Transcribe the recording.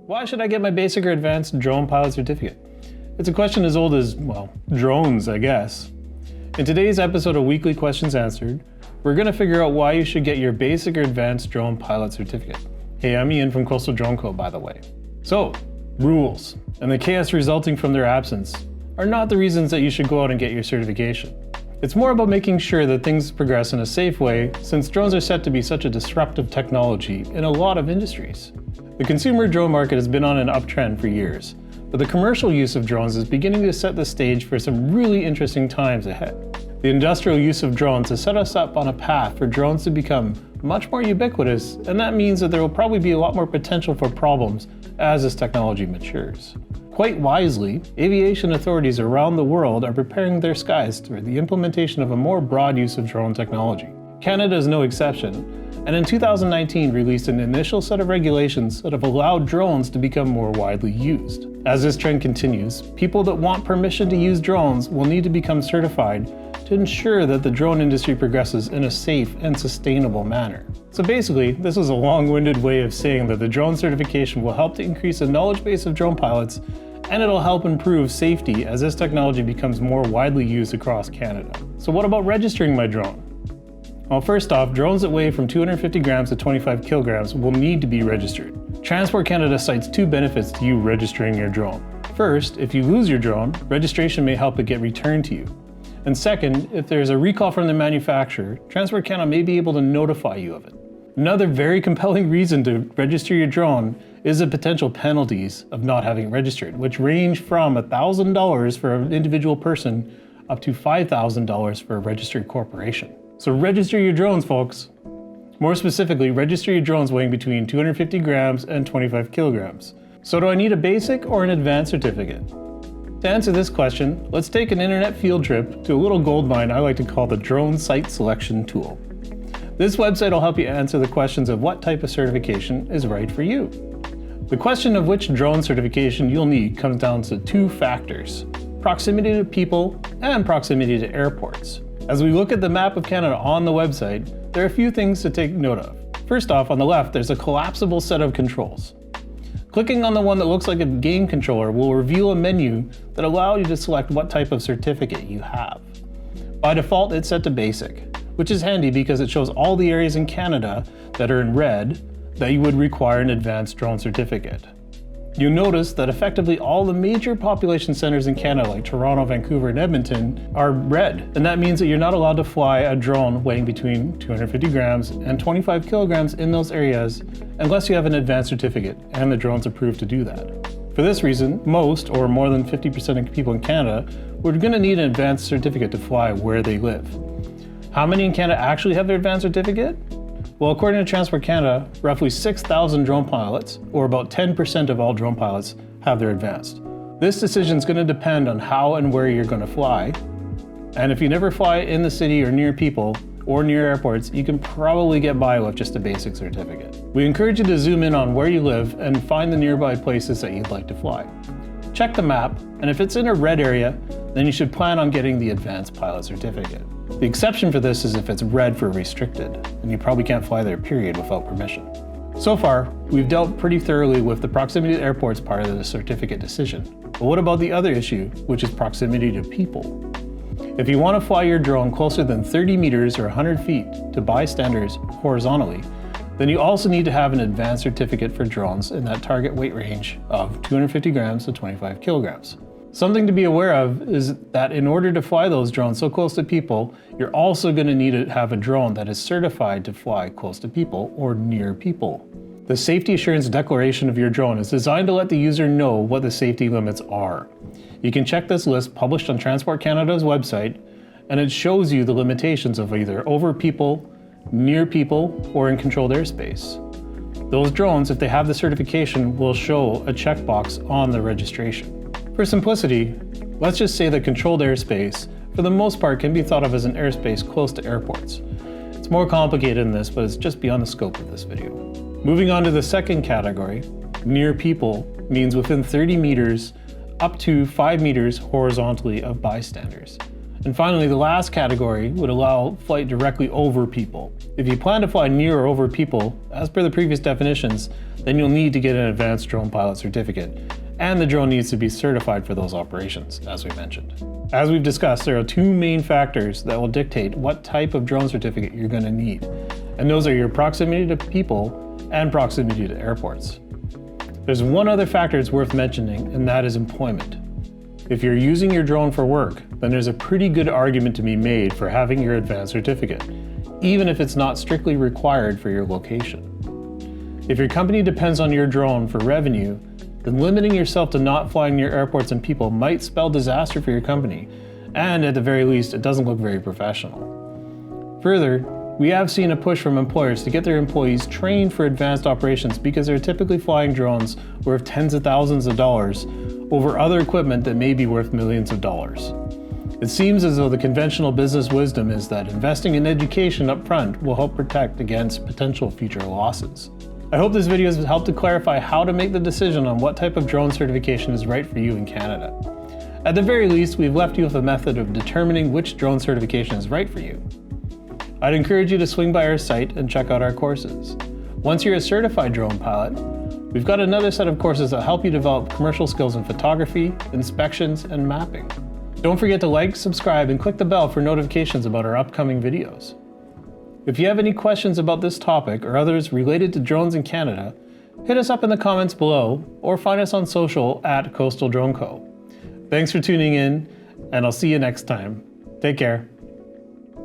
Why should I get my basic or advanced drone pilot certificate? It's a question as old as, well, drones, I guess. In today's episode of Weekly Questions Answered, we're going to figure out why you should get your basic or advanced drone pilot certificate. Hey, I'm Ian from Coastal Drone Co, by the way. So, rules, and the chaos resulting from their absence, are not the reasons that you should go out and get your certification. It's more about making sure that things progress in a safe way, since drones are set to be such a disruptive technology in a lot of industries. The consumer drone market has been on an uptrend for years, but the commercial use of drones is beginning to set the stage for some really interesting times ahead. The industrial use of drones has set us up on a path for drones to become much more ubiquitous, and that means that there will probably be a lot more potential for problems as this technology matures. Quite wisely, aviation authorities around the world are preparing their skies for the implementation of a more broad use of drone technology. Canada is no exception, and in 2019 released an initial set of regulations that have allowed drones to become more widely used. As this trend continues, people that want permission to use drones will need to become certified to ensure that the drone industry progresses in a safe and sustainable manner. So basically, this is a long-winded way of saying that the drone certification will help to increase the knowledge base of drone pilots, and it'll help improve safety as this technology becomes more widely used across Canada. So what about registering my drone? Well, first off, drones that weigh from 250 grams to 25 kilograms will need to be registered. Transport Canada cites two benefits to you registering your drone. First, if you lose your drone, registration may help it get returned to you. And second, if there's a recall from the manufacturer, Transport Canada may be able to notify you of it. Another very compelling reason to register your drone is the potential penalties of not having it registered, which range from $1,000 for an individual person up to $5,000 for a registered corporation. So register your drones, folks. More specifically, register your drones weighing between 250 grams and 25 kilograms. So do I need a basic or an advanced certificate? To answer this question, let's take an internet field trip to a little goldmine I like to call the Drone Site Selection Tool. This website will help you answer the questions of what type of certification is right for you. The question of which drone certification you'll need comes down to two factors: proximity to people and proximity to airports. As we look at the map of Canada on the website, there are a few things to take note of. First off, on the left, there's a collapsible set of controls. Clicking on the one that looks like a game controller will reveal a menu that allows you to select what type of certificate you have. By default, it's set to basic, which is handy because it shows all the areas in Canada that are in red that you would require an advanced drone certificate. You'll notice that effectively all the major population centers in Canada, like Toronto, Vancouver, and Edmonton, are red. And that means that you're not allowed to fly a drone weighing between 250 grams and 25 kilograms in those areas unless you have an advanced certificate and the drone's approved to do that. For this reason, most, or more than 50% of people in Canada, are going to need an advanced certificate to fly where they live. How many in Canada actually have their advanced certificate? Well, according to Transport Canada, roughly 6,000 drone pilots, or about 10% of all drone pilots, have their advanced. This decision is going to depend on how and where you're going to fly. And if you never fly in the city or near people or near airports, you can probably get by with just a basic certificate. We encourage you to zoom in on where you live and find the nearby places that you'd like to fly. Check the map, and if it's in a red area, then you should plan on getting the advanced pilot certificate. The exception for this is if it's red for restricted, and you probably can't fly there, period, without permission. So far, we've dealt pretty thoroughly with the proximity to airports part of the certificate decision. But what about the other issue, which is proximity to people? If you want to fly your drone closer than 30 meters or 100 feet to bystanders horizontally, then you also need to have an advanced certificate for drones in that target weight range of 250 grams to 25 kilograms. Something to be aware of is that in order to fly those drones so close to people, you're also going to need to have a drone that is certified to fly close to people or near people. The Safety Assurance Declaration of your drone is designed to let the user know what the safety limits are. You can check this list published on Transport Canada's website, and it shows you the limitations of either over people, near people, or in controlled airspace. Those drones, if they have the certification, will show a checkbox on the registration. For simplicity, let's just say that controlled airspace, for the most part, can be thought of as an airspace close to airports. It's more complicated than this, but it's just beyond the scope of this video. Moving on to the second category, near people means within 30 meters up to 5 meters horizontally of bystanders. And finally, the last category would allow flight directly over people. If you plan to fly near or over people, as per the previous definitions, then you'll need to get an advanced drone pilot certificate, and the drone needs to be certified for those operations, as we mentioned. As we've discussed, there are two main factors that will dictate what type of drone certificate you're going to need, and those are your proximity to people and proximity to airports. There's one other factor it's worth mentioning, and that is employment. If you're using your drone for work, then there's a pretty good argument to be made for having your advanced certificate, even if it's not strictly required for your location. If your company depends on your drone for revenue, then limiting yourself to not flying near airports and people might spell disaster for your company, and at the very least, it doesn't look very professional. Further, we have seen a push from employers to get their employees trained for advanced operations because they're typically flying drones worth tens of thousands of dollars over other equipment that may be worth millions of dollars. It seems as though the conventional business wisdom is that investing in education up front will help protect against potential future losses. I hope this video has helped to clarify how to make the decision on what type of drone certification is right for you in Canada. At the very least, we've left you with a method of determining which drone certification is right for you. I'd encourage you to swing by our site and check out our courses. Once you're a certified drone pilot, we've got another set of courses that help you develop commercial skills in photography, inspections, and mapping. Don't forget to like, subscribe, and click the bell for notifications about our upcoming videos. If you have any questions about this topic or others related to drones in Canada, hit us up in the comments below or find us on social at Coastal Drone Co. Thanks for tuning in, and I'll see you next time. Take care.